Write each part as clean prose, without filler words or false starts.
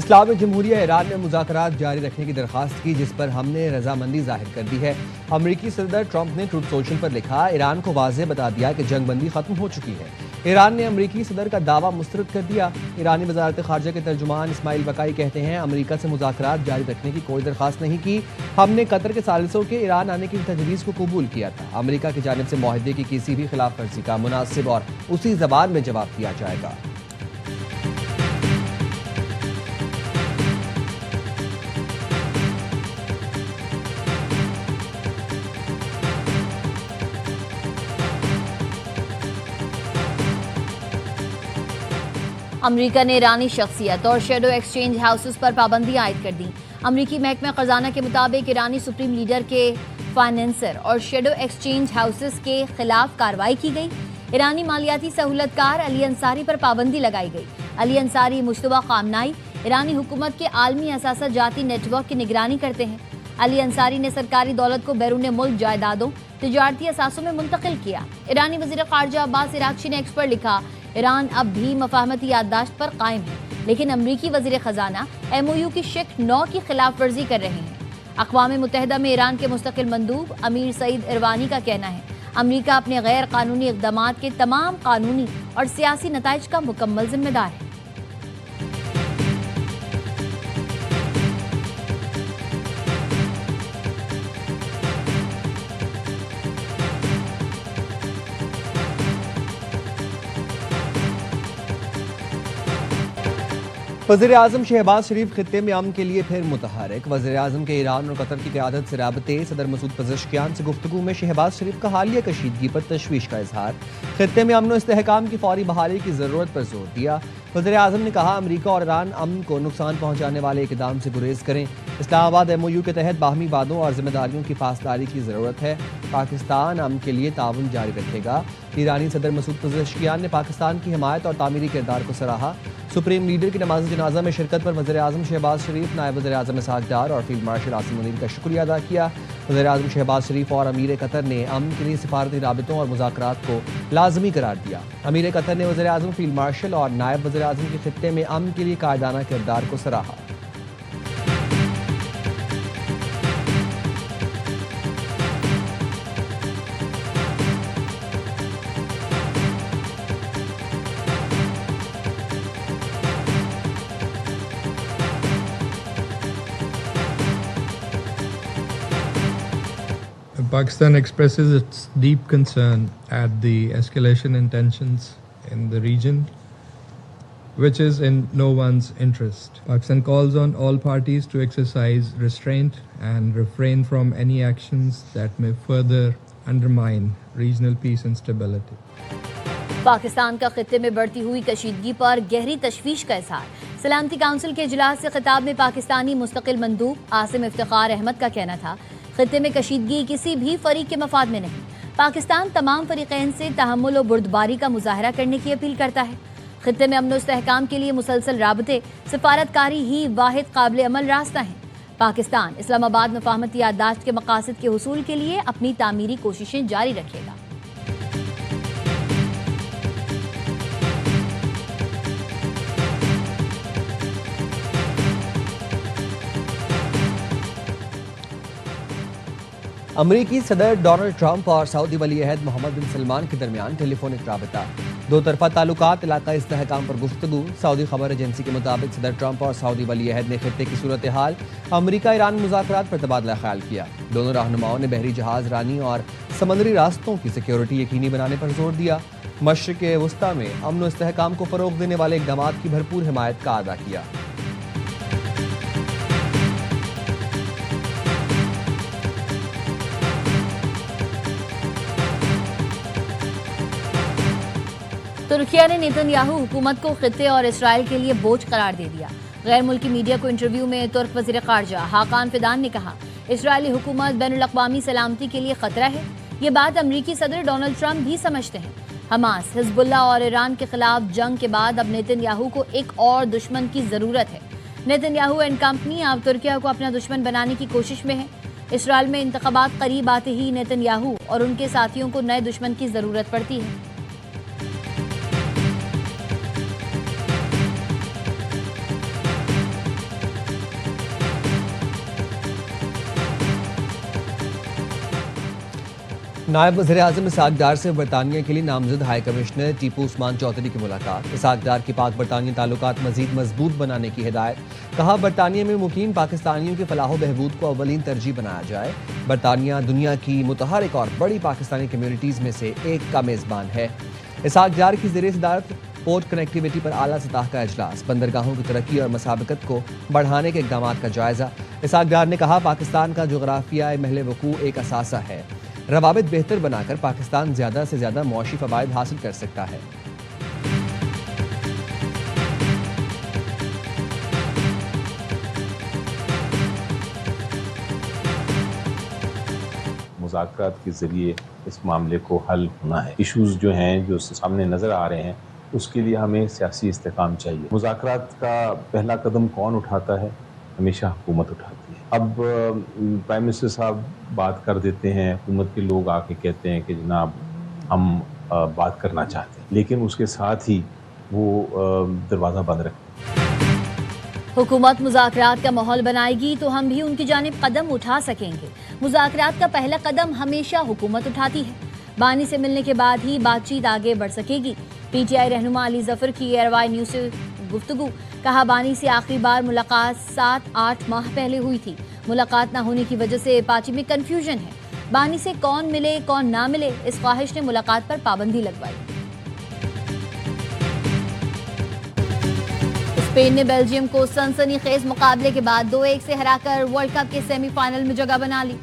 اسلامی جمہوریہ ایران نے مذاکرات جاری رکھنے کی درخواست کی، جس پر ہم نے رضامندی ظاہر کر دی ہے۔ امریکی صدر ٹرمپ نے ٹروتھ سوشل پر لکھا، ایران کو واضح بتا دیا کہ جنگ بندی ختم ہو چکی ہے۔ ایران نے امریکی صدر کا دعویٰ مسترد کر دیا۔ ایرانی وزارت خارجہ کے ترجمان اسماعیل بقائی کہتے ہیں، امریکہ سے مذاکرات جاری رکھنے کی کوئی درخواست نہیں کی، ہم نے قطر کے ثالثوں کے ایران آنے کی تجویز کو قبول کیا تھا۔ امریکہ کی جانب سے معاہدے کی کسی بھی خلاف ورزی کا مناسب اور اسی زبان میں جواب دیا جائے گا۔ امریکہ نے ایرانی شخصیت اور شیڈو ایکسچینج ہاؤسز پر پابندیاں عائد کر دیں۔ امریکی محکمہ خزانہ کے مطابق ایرانی سپریم لیڈر کے فائنینسر اور شیڈو ایکسچینج ہاؤسز کے خلاف کارروائی کی گئی۔ ایرانی مالیاتی سہولت کار علی انصاری پر پابندی لگائی گئی۔ علی انصاری مشتبہ خامنائی ایرانی حکومت کے عالمی اثاثہ جاتی نیٹ ورک کی نگرانی کرتے ہیں۔ علی انصاری نے سرکاری دولت کو بیرون ملک جائیدادوں، تجارتی اثاثوں میں منتقل کیا۔ ایرانی وزیر خارجہ عباس عراقچی نے ایکس پر لکھا، ایران اب بھی مفاہمتی یادداشت پر قائم ہے، لیکن امریکی وزیر خزانہ MOU کی شق 9 کی خلاف ورزی کر رہے ہیں۔ اقوام متحدہ میں ایران کے مستقل مندوب امیر سعید اروانی کا کہنا ہے، امریکہ اپنے غیر قانونی اقدامات کے تمام قانونی اور سیاسی نتائج کا مکمل ذمہ دار ہے۔ وزیر اعظم شہباز شریف خطے میں امن کے لیے پھر متحرک۔ وزیر اعظم کے ایران اور قطر کی قیادت سے رابطے، صدر مسعود پزشکیان سے گفتگو میں شہباز شریف کا حالیہ کشیدگی پر تشویش کا اظہار۔ خطے میں امن و استحکام کی فوری بحالی کی ضرورت پر زور دیا۔ وزیر اعظم نے کہا، امریکہ اور ایران امن کو نقصان پہنچانے والے اقدام سے گریز کریں۔ اسلام آباد MOU کے تحت باہمی وعدوں اور ذمہ داریوں کی پاسداری کی ضرورت ہے۔ پاکستان امن کے لیے تعاون جاری رکھے گا۔ ایرانی صدر مسعود پزشکیان نے پاکستان کی حمایت اور تعمیری کردار کو سراہا۔ سپریم لیڈر کی نماز جنازہ میں شرکت پر وزیر اعظم شہباز شریف، نائب وزیر اعظم اسحاق ڈار اور فیلڈ مارشل عاصم منیر کا شکریہ ادا کیا۔ وزیر اعظم شہباز شریف اور امیر قطر نے امن کے لیے سفارتی رابطوں اور مذاکرات کو لازمی قرار دیا۔ امیر قطر نے وزیر اعظم، فیلڈ مارشل اور نائب وزیر اعظم کے خطے میں امن کے لیے قائدانہ کردار کو سراہا۔ Pakistan expresses its deep concern at the escalation in tensions in the region, which is in no one's interest. Pakistan calls on all parties to exercise restraint and refrain from any actions that may further undermine regional peace and stability. Pakistan کا خطے میں بڑھتی ہوئی کشیدگی پر گہری تشویش کا اظہار۔ سلامتی کونسل کے اجلاس سے خطاب میں پاکستانی مستقل مندوب عاصم افتخار احمد کا کہنا تھا، خطے میں کشیدگی کسی بھی فریق کے مفاد میں نہیں۔ پاکستان تمام فریقین سے تحمل و بردباری کا مظاہرہ کرنے کی اپیل کرتا ہے۔ خطے میں امن و استحکام کے لیے مسلسل رابطے، سفارتکاری ہی واحد قابل عمل راستہ ہیں۔ پاکستان اسلام آباد مفاہمتی یادداشت کے مقاصد کے حصول کے لیے اپنی تعمیری کوششیں جاری رکھے گا۔ امریکی صدر ڈونلڈ ٹرمپ اور سعودی ولی عہد محمد بن سلمان کے درمیان ٹیلی فونک رابطہ، دو طرفہ تعلقات، علاقائی استحکام پر گفتگو۔ سعودی خبر ایجنسی کے مطابق صدر ٹرمپ اور سعودی ولی عہد نے خطے کی صورتحال، امریکہ ایران مذاکرات پر تبادلہ خیال کیا۔ دونوں رہنماؤں نے بحری جہاز رانی اور سمندری راستوں کی سیکیورٹی یقینی بنانے پر زور دیا۔ مشرق وسطیٰ میں امن و استحکام کو فروغ دینے والے اقدامات کی بھرپور حمایت کا اعادہ کیا۔ ترکیہ نے نیتن یاہو حکومت کو خطے اور اسرائیل کے لیے بوجھ قرار دے دیا۔ غیر ملکی میڈیا کو انٹرویو میں ترک وزیر خارجہ حاکان فیدان نے کہا، اسرائیلی حکومت بین الاقوامی سلامتی کے لیے خطرہ ہے۔ یہ بات امریکی صدر ڈونلڈ ٹرمپ بھی سمجھتے ہیں۔ حماس، حزب اللہ اور ایران کے خلاف جنگ کے بعد اب نیتن یاہو کو ایک اور دشمن کی ضرورت ہے۔ نیتن یاہو اینڈ کمپنی اب ترکیہ کو اپنا دشمن بنانے کی کوشش میں ہے۔ اسرائیل میں انتخابات قریب آتے ہی نیتن یاہو اور ان کے ساتھیوں کو نئے دشمن کی ضرورت پڑتی ہے۔ نائب وزیر اعظم اسحاق ڈار سے برطانیہ کے لیے نامزد ہائی کمشنر ٹیپو عثمان چودھری کی ملاقات۔ اسحاق ڈار کی پاک برطانیہ تعلقات مزید مضبوط بنانے کی ہدایت۔ کہا برطانیہ میں مقیم پاکستانیوں کے فلاح و بہبود کو اولین ترجیح بنایا جائے۔ برطانیہ دنیا کی متحرک اور بڑی پاکستانی کمیونٹیز میں سے ایک کا میزبان ہے۔ اسحاق ڈار کی زیر صدارت پورٹ کنیکٹیویٹی پر اعلیٰ سطح کا اجلاس، بندرگاہوں کی ترقی اور مسابقت کو بڑھانے کے اقدامات کا جائزہ۔ اسحاق ڈار نے کہا پاکستان کا جغرافیائی محل وقوع ایک اثاثہ ہے، روابط بہتر بنا کر پاکستان زیادہ سے زیادہ معاشی فوائد حاصل کر سکتا ہے۔ مذاکرات کے ذریعے اس معاملے کو حل ہونا ہے۔ ایشوز جو ہیں جو سامنے نظر آ رہے ہیں اس کے لیے ہمیں سیاسی استحکام چاہیے۔ مذاکرات کا پہلا قدم کون اٹھاتا ہے؟ ہمیشہ حکومت اٹھاتی ہے۔ اب پرائم منسٹر صاحب بات کر دیتے ہیں، حکومت کے لوگ آ کے کہتے ہیں کہ جناب ہم بات کرنا چاہتے ہیں، لیکن اس کے ساتھ ہی وہ دروازہ بند رکھتے ہیں۔ حکومت مذاکرات کا ماحول بنائے گی تو ہم بھی ان کی جانب قدم اٹھا سکیں گے۔ مذاکرات کا پہلا قدم ہمیشہ حکومت اٹھاتی ہے۔ بانی سے ملنے کے بعد ہی بات چیت آگے بڑھ سکے گی۔ پی ٹی آئی رہنما علی ظفر کی ایئر وائی نیوز سے گفتگو۔ کہا بانی سے آخری بار ملاقات 7-8 ماہ پہلے ہوئی تھی۔ ملاقات نہ ہونے کی وجہ سے پارٹی میں کنفیوژن ہے۔ بانی سے کون ملے کون نہ ملے، اس خواہش نے ملاقات پر پابندی لگوائی۔ اسپین نے بیلجیم کو سنسنی خیز مقابلے کے بعد 2-1 سے ہرا کر ورلڈ کپ کے سیمی فائنل میں جگہ بنا لی۔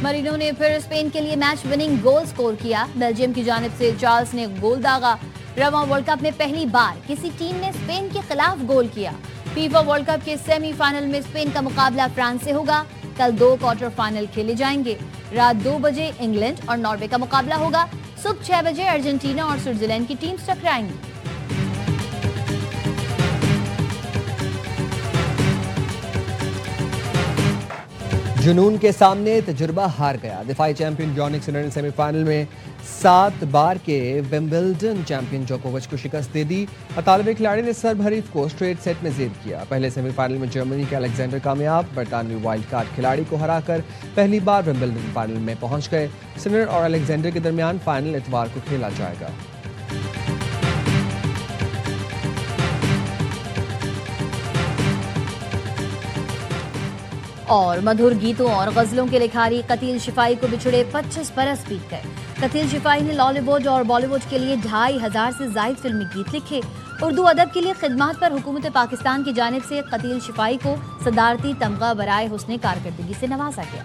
مرینو نے پھر اسپین کے لیے میچ وننگ گول سکور کیا۔ بیلجیم کی جانب سے چارلز نے گول داغا۔ رواں ورلڈ کپ میں پہلی بار کسی ٹیم نے اسپین کے خلاف گول کیا۔ فیفا ورلڈ کپ کے سیمی فائنل میں اسپین کا مقابلہ فرانس سے ہوگا۔ کل 2 کوارٹر فائنل کھیلے جائیں گے۔ رات 2 بجے انگلینڈ اور ناروے کا مقابلہ ہوگا۔ صبح 6 بجے ارجنٹینا اور سوئٹزرلینڈ کی ٹیمز ٹکرائیں گی۔ جنون کے سامنے تجربہ ہار گیا۔ دفاعی چیمپئن جانک سنر نے سیمی فائنل میں 7 بار کے ومبلڈن چیمپئن جوکووچ کو شکست دے دی۔ اطالوی کھلاڑی نے سرب حریف کو اسٹریٹ سیٹ میں زیر کیا۔ پہلے سیمی فائنل میں جرمنی کے الیگزینڈر کامیاب، برطانوی وائلڈ کارڈ کھلاڑی کو ہرا کر پہلی بار ومبلڈن فائنل میں پہنچ گئے۔ سنر اور الیگزینڈر کے درمیان فائنل اتوار کو کھیلا جائے گا۔ اور مدھر گیتوں اور غزلوں کے لکھاری قتیل شفائی کو بچھڑے 25 برس بیت گئے۔ قتیل شفائی نے لالی ووڈ اور بالی ووڈ کے لیے 2500 سے زائد فلمی گیت لکھے۔ اردو ادب کے لیے خدمات پر حکومت پاکستان کی جانب سے قتیل شفائی کو صدارتی تمغہ برائے حسن کارکردگی سے نوازا گیا۔